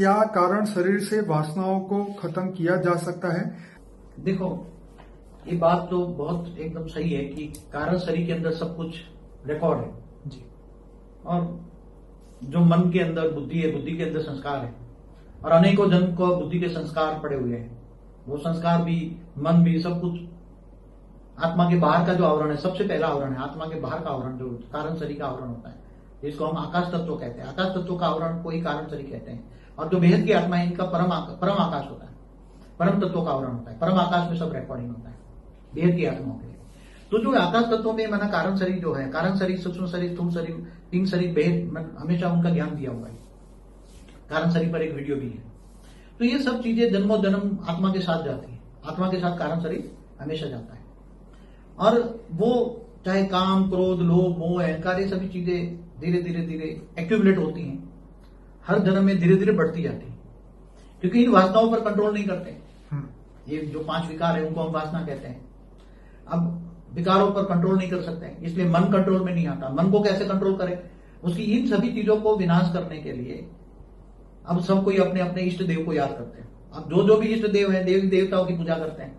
क्या कारण शरीर से वासनाओं को खत्म किया जा सकता है? देखो, ये बात तो बहुत एकदम सही है कि कारण शरीर के अंदर सब कुछ रिकॉर्ड है जी। और जो मन के अंदर बुद्धि है, बुद्धि के अंदर संस्कार है और अनेकों जन्म को बुद्धि के संस्कार पड़े हुए हैं। वो संस्कार भी, मन भी, सब कुछ आत्मा के बाहर का जो आवरण है, सबसे पहला आवरण है आत्मा के बाहर का आवरण, जो कारण शरीर का आवरण होता है, जिसको हम आकाश तत्व कहते हैं। आकाश तत्व का आवरण को ही कारण शरीर कहते हैं। और जो बेहद की आत्मा है, इनका परम आकाश होता है, परम तत्व का आवरण होता है। परम आकाश में सब रिकॉर्डिंग होता है बेहद की आत्माओं के लिए। तो जो आकाश तत्वों में माना कारण शरीर जो है, कारण शरीर, सूक्ष्म शरीर, स्थूल शरीर, तीन शरीर, बेहद हमेशा उनका ज्ञान दिया हुआ है। कारण शरीर पर एक वीडियो भी है। तो ये सब चीजें जन्मों जन्म आत्मा के साथ जाती है। आत्मा के साथ कारण शरीर हमेशा जाता है और वो चाहे काम, क्रोध, लोभ, मोह, अहंकार, ये सभी चीजें धीरे धीरे धीरे एक्यूमुलेट होती हैं, हर जन्म में धीरे धीरे बढ़ती जाती है, क्योंकि इन वासनाओं पर कंट्रोल नहीं करते। ये जो 5 विकार है उनको हम वासना कहते हैं। अब विकारों पर कंट्रोल नहीं कर सकते, इसलिए मन कंट्रोल में नहीं आता। मन को कैसे कंट्रोल करे? उसकी इन सभी चीजों को विनाश करने के लिए अब सब कोई अपने अपने इष्ट देव को याद करते हैं। अब जो भी इष्ट देव है, देवी देवताओं की पूजा करते हैं।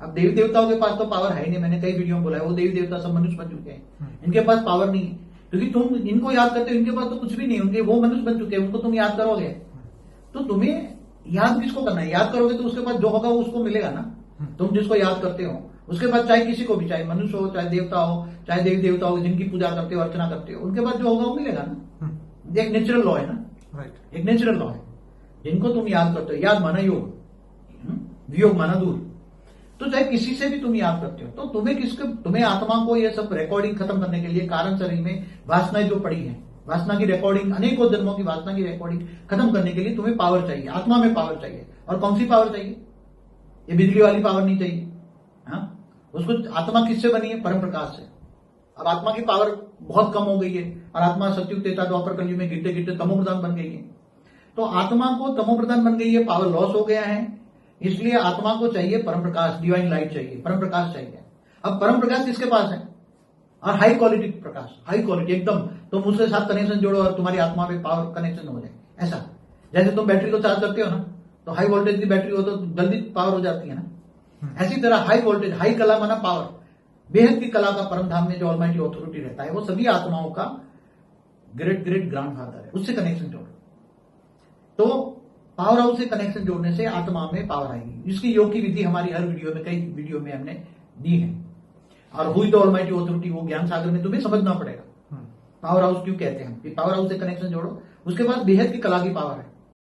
अब देवी देवताओं के पास तो पावर है ही नहीं। मैंने कई वीडियो में बोला है, वो देवी देवता सब मनुष्य बन चुके हैं, इनके पास पावर नहीं है। क्योंकि तुम इनको याद करते हो, इनके पास तो कुछ भी नहीं है, उनके वो मनुष्य बन चुके हैं, उनको तुम याद करोगे तो तुम्हें याद किसको करना है? याद करोगे तो उसके पास जो होगा वो उसको मिलेगा ना। तुम जिसको याद करते हो उसके पास, चाहे किसी को भी, चाहे मनुष्य हो, चाहे देवता हो, चाहे देवी देवता हो, जिनकी पूजा करते हो, अर्चना करते हो, उनके पास जो होगा वो मिलेगा ना। एक नेचुरल लॉ है ना, राइट, एक नेचुरल लॉ है। जिनको तुम याद करते हो, याद माना योग, वियोग माना दूर। तो चाहे किसी से भी तुम याद करते हो, तो तुम्हें आत्मा को ये सब रिकॉर्डिंग खत्म करने के लिए, कारण शरीर में वासनाएं जो पड़ी है, वासना की रिकॉर्डिंग, अनेकों जन्मों की वासना की रिकॉर्डिंग खत्म करने के लिए तुम्हें पावर चाहिए, आत्मा में पावर चाहिए। और कौन सी पावर चाहिए? ये बिजली वाली पावर नहीं चाहिए। हाँ, उसको आत्मा किससे बनी है? परम प्रकाश से। अब आत्मा की पावर बहुत कम हो गई है और आत्मा सतयुग, त्रेता, द्वापर, कलयुग में गिरते गिरते तमोप्रधान बन गई है। तो आत्मा को तमोप्रधान बन गई है, पावर लॉस हो गया है, इसलिए आत्मा को चाहिए परम प्रकाश, डिवाइन लाइट चाहिए, परम प्रकाश चाहिए। अब परम प्रकाश किसके पास है? और हाई क्वालिटी प्रकाश, हाई क्वालिटी एकदम, तुम उसके साथ कनेक्शन जोड़ो और तुम्हारी आत्मा में पावर कनेक्शन हो जाए। ऐसा जैसे तुम बैटरी को चार्ज करते हो ना, तो हाई वोल्टेज की बैटरी हो तो जल्दी पावर हो जाती है ना। ऐसी तरह हाई वोल्टेज, हाई कला माना पावर, बेहद की कला का परम धाम में जो ऑलमाइटी ऑथोरिटी रहता है, वो सभी आत्माओं का ग्रेट ग्रेट ग्रैंडफादर है। उससे कनेक्शन जोड़ो तो पावर हाउस से कनेक्शन जोड़ने से आत्मा में पावर आएगी। इसकी योग की विधि हमारी हर वीडियो में, कई वीडियो में हमने दी है। और हुई द ऑलमाइटी ऑथोरिटी, वो ज्ञान सागर में तुम्हें समझना पड़ेगा पावर हाउस क्यों कहते हैं। पावर हाउस से कनेक्शन जोड़ो, उसके बाद बेहद की कला की पावर है।